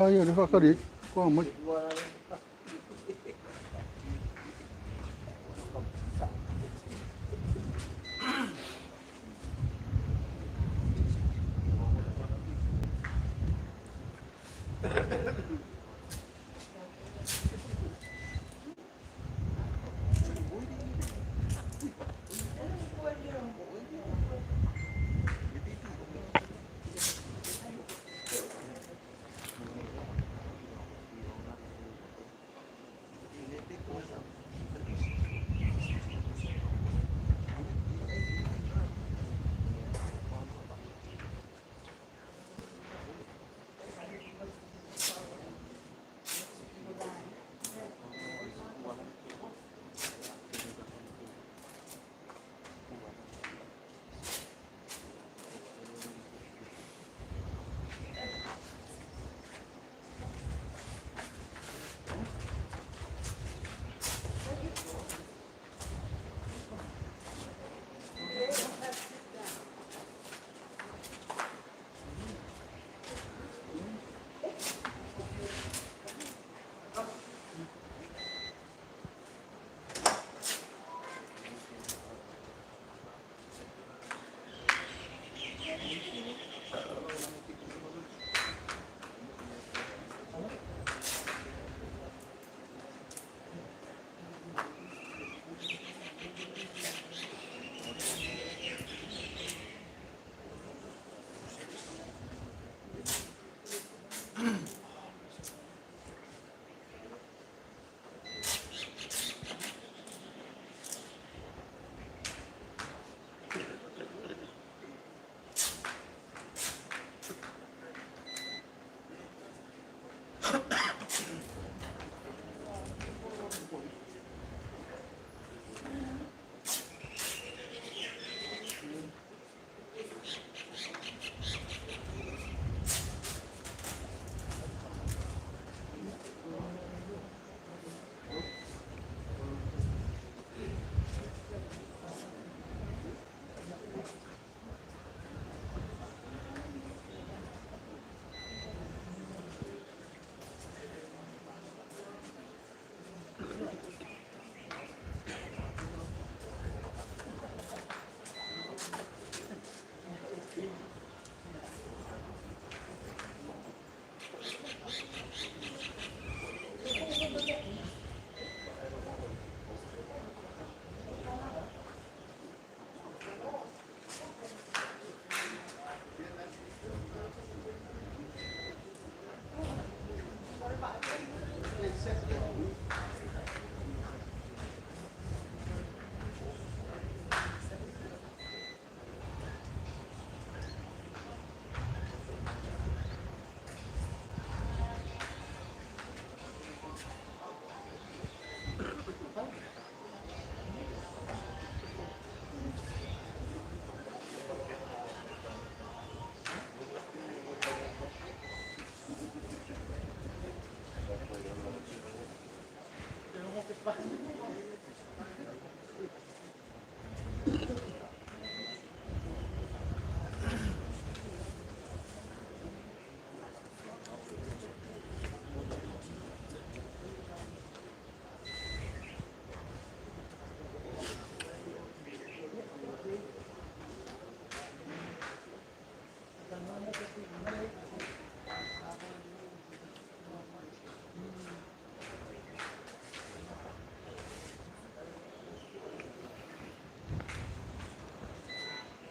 Io ne fa cadere, come?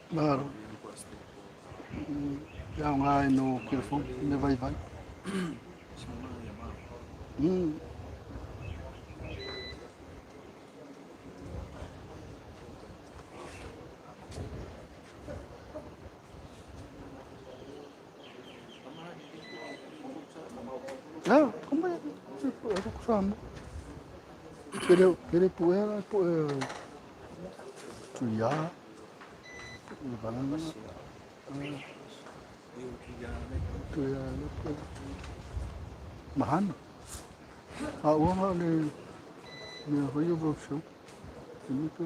Claro, ya nga no telefon, ne vai vai. Ah, como é? Eu kusama. Kere puera, tu ya, banana, tu ya, mahan. Ah, uang le hoyo boxo. Ini tu.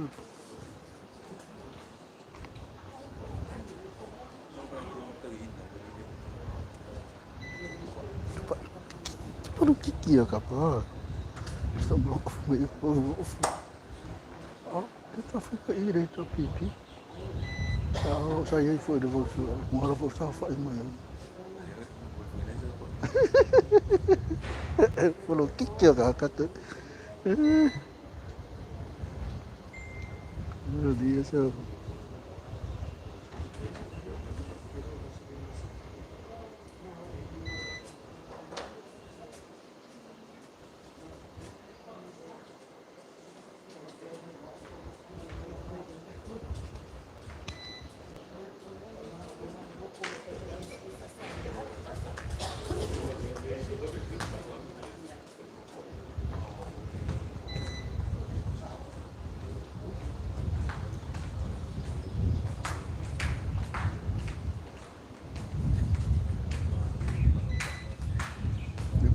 Foram kiki a capa. Só bloco meio povo. Ó, eu fica direito a pipi. Saya foi de você. Mora você faz manhã. Falou kiki a capa. Meu Deus, eu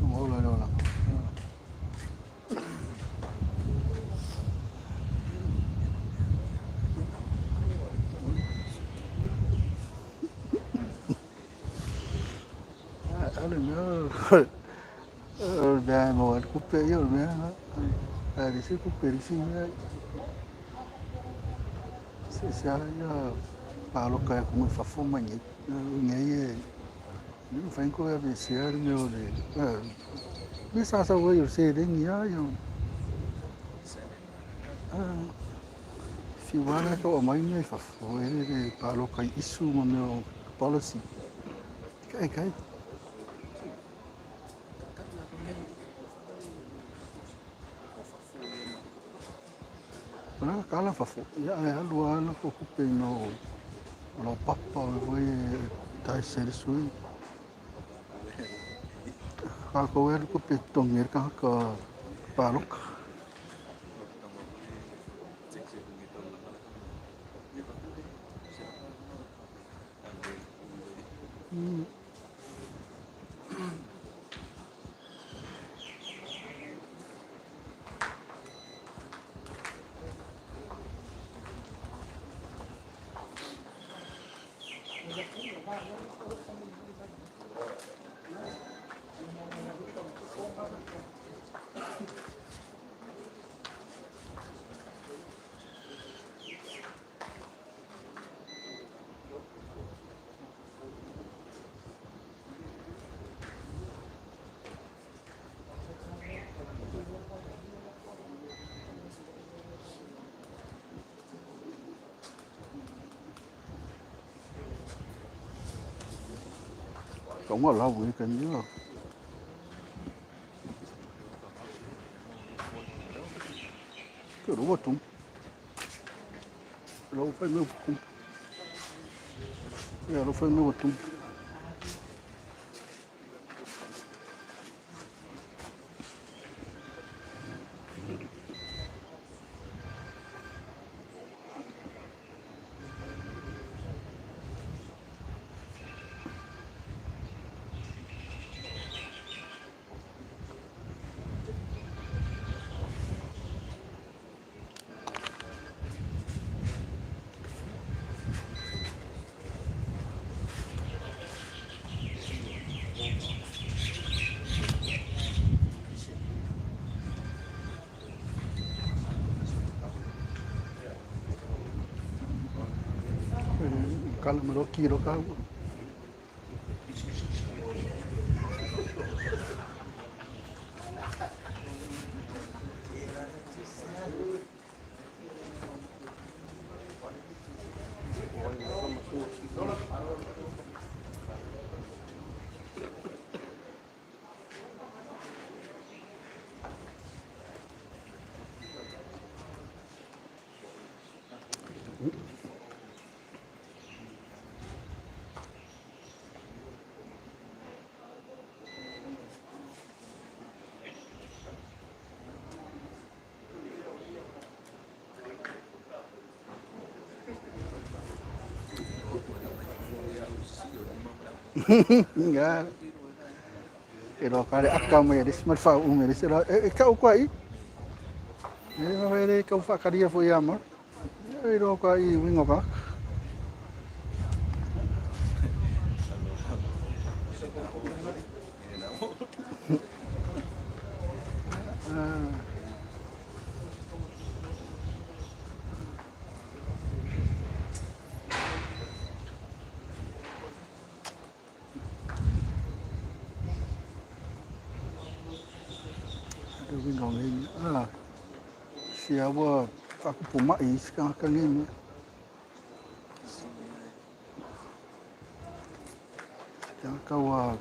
não vou lá não. Olha meu, đang ngồi cúp pê rồi mấy nó, đi xí cúp pê đi xí sẽ bà lúc cái cũng phải phong mạnh nhảy những phải có bị xé nhiều để biết sao với xe đến nhớ nhưng si vale có mấy người phải với bà lúc cái issue mà nhiều policy cái nó cá là phải ya lúa nó có cúp pê nó papa với tai xe suy Ako wer ko pitong yer ka palok. Cũng có lâu vậy cần nhớ. Cái đủ vật chúng. Lâu phải mua chúng. Giờ lâu phải mua vật chúng. Kalau meroki roka. Enggak. Pero kare akka mo yadis marfa umeri sira ka ukwai. Ni ma vere ka ufa karia foi amor. Iro ka I wingo ka. we go in. See our Puma is coming in. Kawa.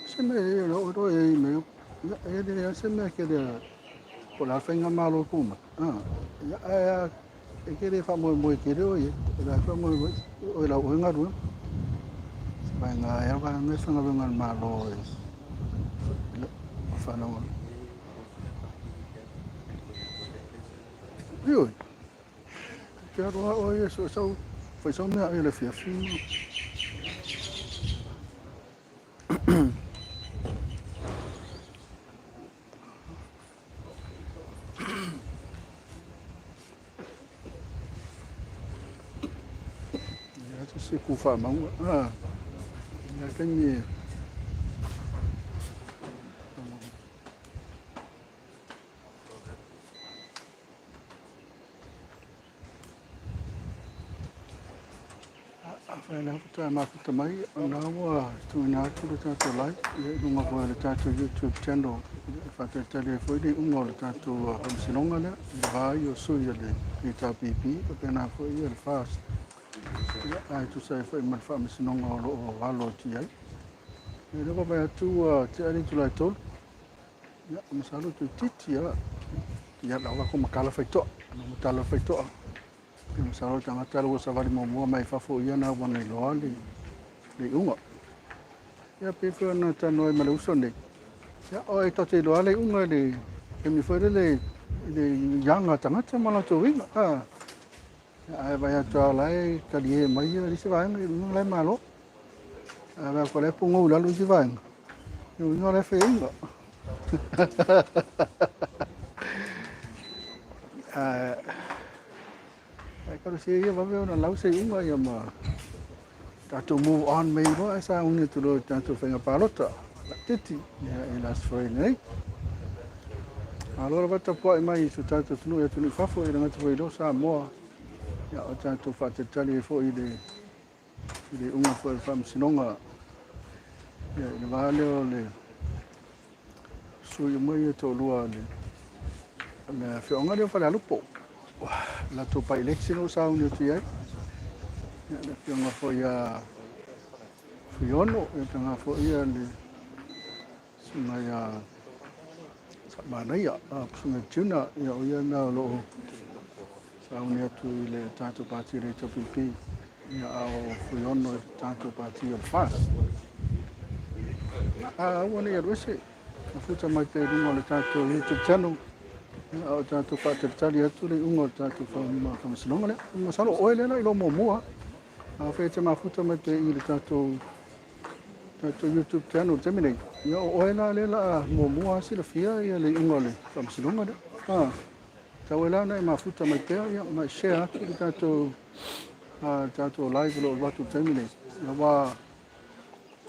Sempre lo email. Ele sempre que por lá foi malo como. É que ele faz muito que ele hoje. Ele faz muito. Ele o engaru. Vai na ela vai não foi nada malo. Fala não. Viu? Quero hoje só foi só minha ele fez assim. Se kufa mau ya kanye afana futa ma futa mai na wa tu na tu ta lai ye dunga ko le ta tu YouTube channel fa ta tele foi de le ta tu sinonga le va yo su ye le ta pipi pe na foi ye fast ai tu sai foi man fa sinonga lo valo ti ai e dopo vai tu ti ari tu lai tol ya masalo tu titi ya la ko makala fai to no tala fai to masalo tanga talo sa vari mo mai fa fo ia na wana lo le unga ya pe fo na tano mai uso ne ya oi to te lo le unga le ke mi foi le yanga tanga mala to winga ai vai to lai ka die mai ri se vai ngai lai malo va ko le pungo la lu si vai no le feinga kalau saya bawa orang lau saya umur yang tak tu move on mai bo asa uni tu lo tak tu fenga palot titi ya elas foi nei alora bata po mai su tak tu no ya tu ni fafo ira ngatu foi do sa mo ya o tak tu fa te tali fo ide umur foi fam sinonga ya le vale le su mai to lua le fe onga le fa la lupo la tu pa election sa uni tu ya la fianga fo ia fiono e tanga fo ia le suna ia sabana ia suna tuna ia ia na lo sa uni tu le tanto parti re to pipi ia au fiono tanto parti o fas wona ia rose futa mai te rungo le tanto YouTube channel au tanto parti tali atu le ungo tanto fa ma kama sinonga le mo salo oile na ilo mo fe te mafuta mai te i le tatou YouTube channel te mine. Ia o ela le la mua si la fia ia le unga le whamsilunga le. Tau ela nei mafuta mai pea ia mai share atu le tatou live lo watu te mine. Ia wa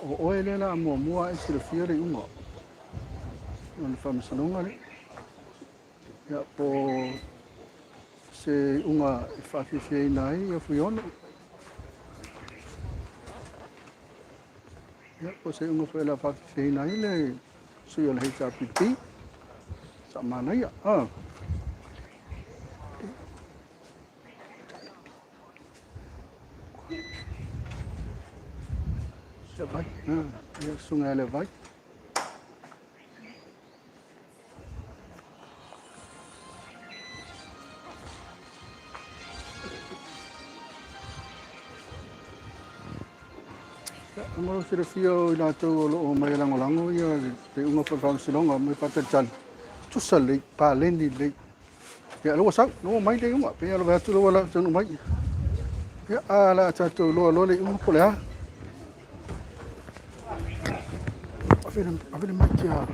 o ele la mua si la fia le unga. Ia le whamsilunga le. Ia po se unga e whakifia nai ia fuiono. Ya, ko se unga foi la fa feina ile su yo le hita pipi sa mana ya se vai ya sunga le vai mo se refio ina to lo mai lango ia te unga fa fa silonga mai pata chan tu sale pa lendi le ya lo sa no mai te unga pe lo va tu lo la tu mai ya ala cha tu lo le unga po le a avere macchia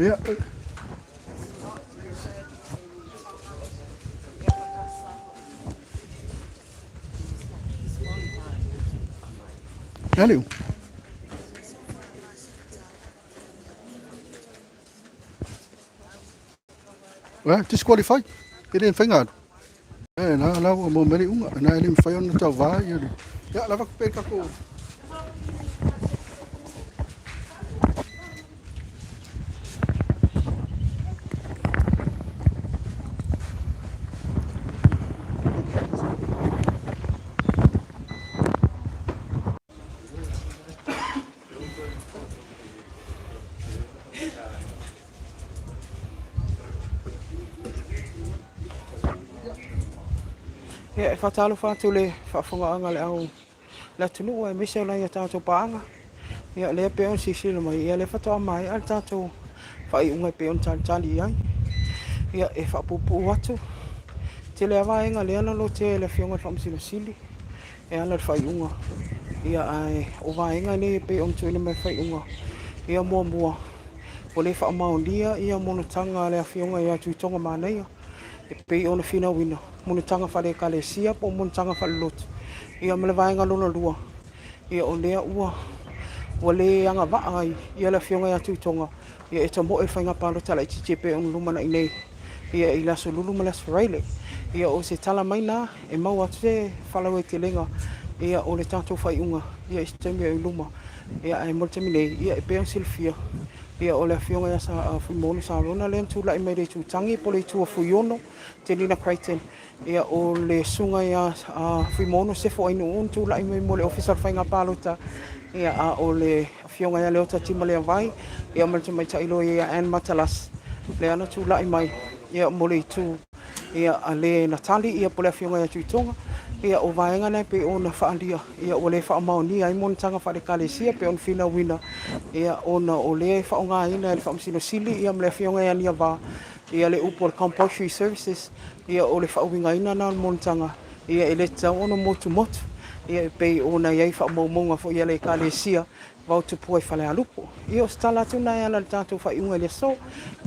Ia. Aliu. Disqualify. Ele não faz nada. Lá o momento na ele faz no teu vai. Já lá vai pegar com. E whatalo whātu le whawhungaanga le au la tunu e mise ona ia tātou paanga. Ia le pe on sisila mai, ia le whatoa mai al tātou whai unga pe on tali ai. Ia e whapupu watu. Te le awaenga le ana lo te le whionga whamsila sili. E ana le whai unga. Ia ai o waenga ne pe on tuina me whai unga. Ia mua mua. O le whaamaundia ia monotanga le whionga ia tuitonga māneia. E pe ona whina wina. Monotanga whare ka le sia po monotanga whale lotu. Ia mele vaenga lona lua. Ia o lea ua. O le anga vaai. Ia le whionga ia tuitonga. Ia e ta mo e whainga palo tala i tite pe on lumana i nei. Ia i laso lulu ma laso raile. Ia o se tala mai nā e mau atu te whalau e te lenga. Ia o le tātou whai unga. Ia i stemi e luma. Ia e moltemi nei. Ia e peang silfia. Ia o le whionga ia sa fuimono sa rona le tūla i mai re tūtangi po le tua fuiono te Lina Creighton. Ia o le sunga ia fuimono se fo ainu un tūla i mai mo le officer whainga palota. Ia o le whionga ia leo ta tima lea vai. Ia malta mai ta ilo ia Anne Matalas. Le ana tūla i mai. Ia mo le tū. Ia a le Natali ia po le whionga ia tuitonga. Ia o vaenga nei pe ona whaandia. Ia o le whaamaoni ai monotanga whare kalesia pe on whina wina. Ia ona o le whaonga ina le whaamsino sili. Ia mle whionga ia nia wā. Ia le upo le compulsory services. Ia o le whaowinga ina nā monotanga. Ia e le tau ono motu motu. Ia pe ona iai whaamaumonga fo ia le kalesia. Vau tu pua i whale alupo. Ia o stala tuna ia le tātou whaiunga le so.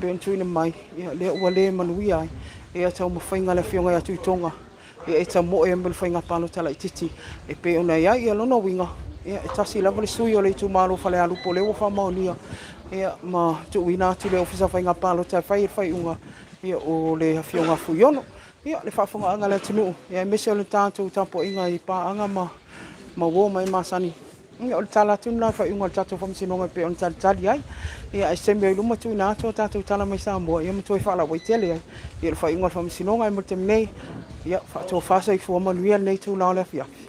Pe on tuina mai. Ia le ua le manui ai. Ia tau mawhainga le whionga ia tuitonga. Ia e ta mo e mbele whainga pano tala i titi. E pe ona ia ia lona winga. Ia e tasi lava le sui o le tu malo whale alupo le ua whamaunia. Ia ma tu wina atu le ofisa whainga pano tai whai unga. Ia o le whionga fuiono. Ia le whawhunga anga le tunu. Ia e mese o le tātou tapo inga i pā anga ma wo mai masani. Ia o le tala tuna whai unga le tātou whamsinonga pe on tali ai. Ia e seme o luma tu ina ato tātou tala mai Samoa. Ia matoi whala waitele ai. Ia le whai unga le whamsinonga e multemi nei. Ia whaatua whasa i fuamanuia nei tū lao le fiaki.